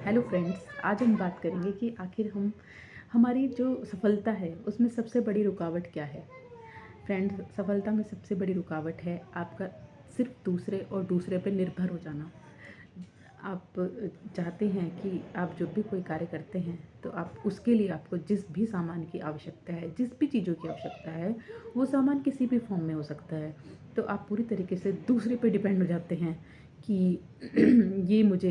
Hello friends, आज हम बात करेंगे कि आखिर हमारी जो सफलता है उसमें सबसे बड़ी रुकावट क्या है। फ्रेंड्स, सफलता में सबसे बड़ी रुकावट है आपका सिर्फ दूसरे और दूसरे पे निर्भर हो जाना। आप चाहते हैं कि आप जब भी कोई कार्य करते हैं तो आप उसके लिए आपको जिस भी सामान की आवश्यकता है, जिस भी चीज़ों की आवश्यकता है, वो सामान किसी भी फॉर्म में हो सकता है। तो आप पूरी तरीके से दूसरे पे डिपेंड हो जाते हैं कि ये मुझे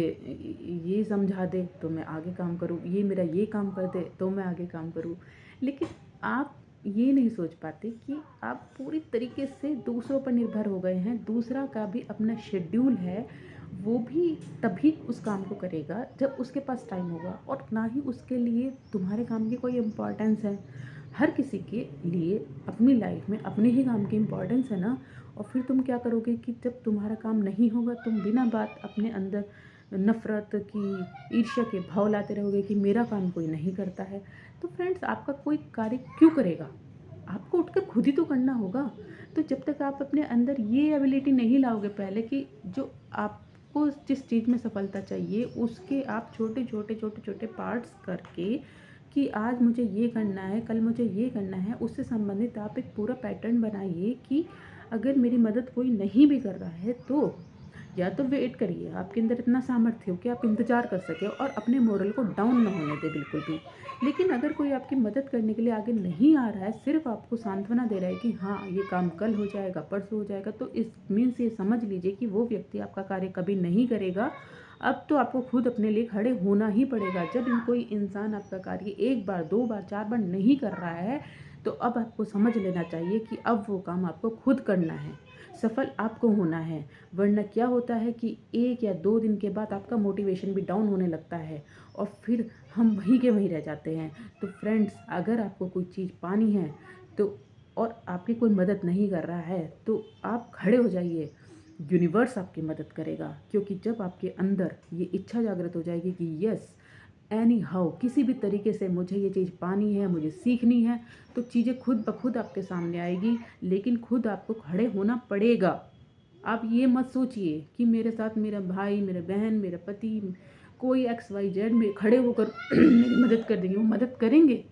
ये समझा दे तो मैं आगे काम करूँ, ये मेरा ये काम कर दे तो मैं आगे काम करूँ। लेकिन आप ये नहीं सोच पाते कि आप पूरी तरीके से दूसरों पर निर्भर हो गए हैं। दूसरा का भी अपना शेड्यूल है, वो भी तभी उस काम को करेगा जब उसके पास टाइम होगा, और ना ही उसके लिए तुम्हारे काम की कोई इम्पोर्टेंस है। हर किसी के लिए अपनी लाइफ में अपने ही काम की इम्पोर्टेंस है ना। और फिर तुम क्या करोगे कि जब तुम्हारा काम नहीं होगा तुम बिना बात अपने अंदर नफ़रत की, ईर्ष्या के भाव लाते रहोगे कि मेरा काम कोई नहीं करता है। तो फ्रेंड्स, आपका कोई कार्य क्यों करेगा? आपको उठकर खुद ही तो करना होगा। तो जब तक आप अपने अंदर ये एबिलिटी नहीं लाओगे पहले कि जो आपको जिस चीज़ में सफलता चाहिए उसके आप छोटे छोटे छोटे छोटे पार्ट्स करके कि आज मुझे ये करना है, कल मुझे ये करना है, उससे संबंधित आप एक पूरा पैटर्न बनाइए कि अगर मेरी मदद कोई नहीं भी कर रहा है तो या तो वेट करिए, आपके अंदर इतना सामर्थ्य हो कि आप इंतज़ार कर सकें और अपने मोरल को डाउन ना होने दें बिल्कुल भी। लेकिन अगर कोई आपकी मदद करने के लिए आगे नहीं आ रहा है, सिर्फ़ आपको सांत्वना दे रहा है कि हाँ, ये काम कल हो जाएगा, परसों हो जाएगा, तो इस मीन्स ये समझ लीजिए कि वो व्यक्ति आपका कार्य कभी नहीं करेगा। अब तो आपको खुद अपने लिए खड़े होना ही पड़ेगा। जब कोई इंसान आपका कार्य 1 बार, 2 बार, 4 बार नहीं कर रहा है, तो अब आपको समझ लेना चाहिए कि अब वो काम आपको खुद करना है। सफल आपको होना है। वरना क्या होता है कि 1 या 2 दिन के बाद आपका मोटिवेशन भी डाउन होने लगता है और फिर हम वहीं के वहीं रह जाते हैं। तो फ्रेंड्स, अगर आपको कोई चीज़ पानी है तो और आपकी कोई मदद नहीं कर रहा है तो आप खड़े हो जाइए। यूनिवर्स आपकी मदद करेगा, क्योंकि जब आपके अंदर ये इच्छा जागृत हो जाएगी कि यस, एनी हाउ, किसी भी तरीके से मुझे ये चीज़ पानी है, मुझे सीखनी है, तो चीज़ें खुद ब खुद आपके सामने आएगी। लेकिन खुद आपको खड़े होना पड़ेगा। आप ये मत सोचिए कि मेरे साथ मेरा भाई, मेरा बहन, मेरा पति, कोई एक्स वाई जेड में खड़े होकर मेरी मदद कर देंगे। वो मदद करेंगे,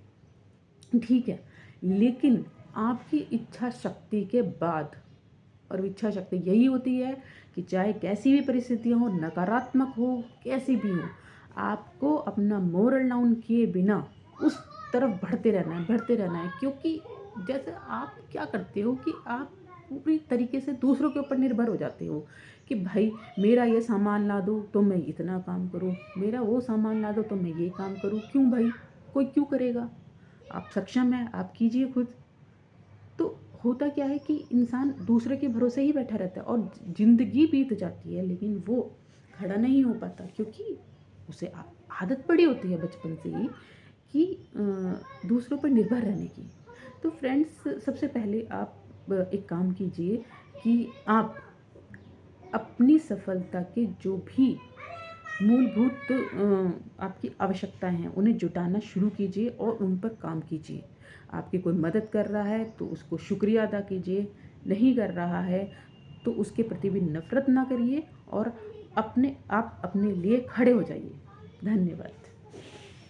ठीक है, लेकिन आपकी इच्छा शक्ति के बाद। और इच्छा शक्ति यही होती है कि चाहे कैसी भी परिस्थितियाँ हो, नकारात्मक हो, कैसी भी हो, आपको अपना मोरल डाउन किए बिना उस तरफ बढ़ते रहना है, बढ़ते रहना है। क्योंकि जैसे आप क्या करते हो कि आप पूरी तरीके से दूसरों के ऊपर निर्भर हो जाते हो कि भाई मेरा ये सामान ला दो तो मैं इतना काम करूँ, मेरा वो सामान ला दो तो मैं ये काम करूँ। क्यों भाई? कोई क्यों करेगा? आप सक्षम हैं, आप कीजिए खुद। तो होता क्या है कि इंसान दूसरे के भरोसे ही बैठा रहता है और ज़िंदगी बीत जाती है, लेकिन वो खड़ा नहीं हो पाता क्योंकि उसे आदत पड़ी होती है बचपन से ही कि दूसरों पर निर्भर रहने की। तो फ्रेंड्स, सबसे पहले आप एक काम कीजिए कि आप अपनी सफलता के जो भी मूलभूत आपकी आवश्यकताएँ हैं, उन्हें जुटाना शुरू कीजिए और उन पर काम कीजिए। आपकी कोई मदद कर रहा है तो उसको शुक्रिया अदा कीजिए, नहीं कर रहा है तो उसके प्रति भी नफ़रत ना करिए और आप अपने लिए खड़े हो जाइए। धन्यवाद।